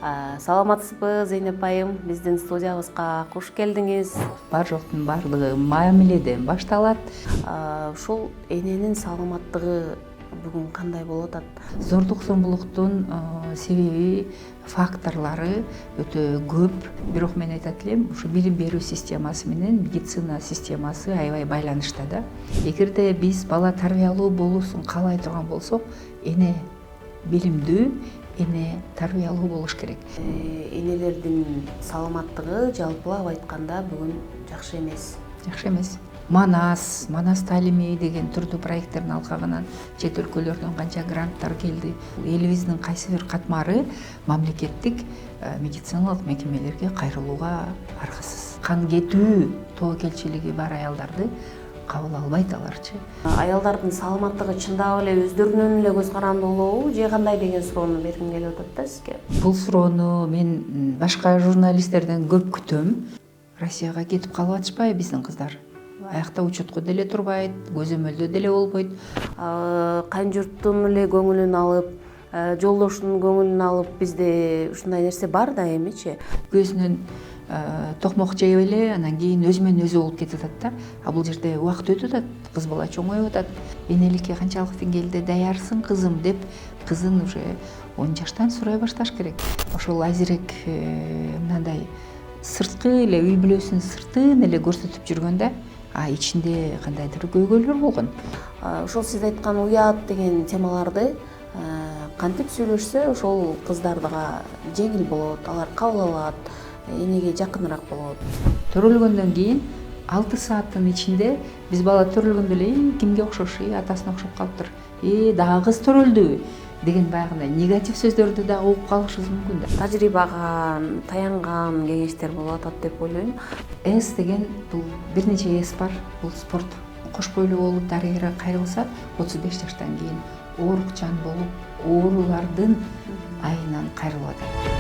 Саламатсызбы, Зейнеп айым? Биздин студиябызга куш келдиңиз. Бар жоктун баардыгы мамиледен башталат. Ушул эненин саламаттыгы бүгүн кандай болуп атат? Зордук зомбулуктун себеби, факторлору өтө көп. Бирок мен айтат элем, ушу билим берүү системасы менен медицина системасы аябай байланышта да. Эгерде биз бала тарбиялуу болуусун каалай турган болсок, эне билимдүү, эне тарбиялуу болуш керек. Энелердин саламаттыгы жалпылап айтканда бүгүн жакшы эмес. Жакшы эмес. Манас таалими деген түрдүү проекттердин алкагынан чет өлкөлөрдөн канча гранттар келди. Элибиздин кайсы бир катмары мамлекеттик медициналык мекемелерге кайрылууга аргасыз. Кан кетүү тобокелчилиги бар аялдарды кабыл албайт аларчы. Аялдардын саламаттыгы чындап эле өздөрүнөн эле көз карандуулуубу же кандай деген суроону бергим келип атат да сизге. Бул суроону мен башка журналисттерден көп күтөм. Россияга кетип калып атышпайбы биздин кыздар? Аякта учетко деле турбайт, көзөмөлдө деле болбойт. Кайын журттун эле көңүлүн алып, жолдошунун көңүлүн алып, бизде ушундай нерсе бар да эмичи? Көзүнөн токмок жеп эле, анан кийин өзү менен өзү болуп кетип атат да. А бул жерде убакыт өтүп атат, кыз бала чоңоюп атат. Энеликке канчалык деңгээлде даярсың кызым деп, кызын уже 10 жаштан сурай башташ керек. Ошол азирээк мындай сырткы эле үй бүлөсүнүн сыртын эле көрсөтүп жүргөндө, ичинде кандайдыр көйгөйлөр болгон. Ошол сиз айткан уят деген темаларды кантип сүйлөшсө ошол кыздардыга жеңил болот, алар кабыл алат, энеге жакыныраак болот. Төрөлгөндөн кийин 6 сааттын ичинде биз бала төрөлгөндө эле кимге окшош, атасына окшоп калыптыр, дагы кыз төрөлдү деген баягындай негатив сөздөрдү да угуп калышыбыз мүмкүн да. Тажрыйбага таянган кеңештер болуп атат деп ойлойм. С деген бул бир нече С бар, бул спорт. Кош бойлуу болуп дарыгерге кайрылса, 35 жаштан кийин оорукчан болуп, оорулардын айынан кайрылып атат.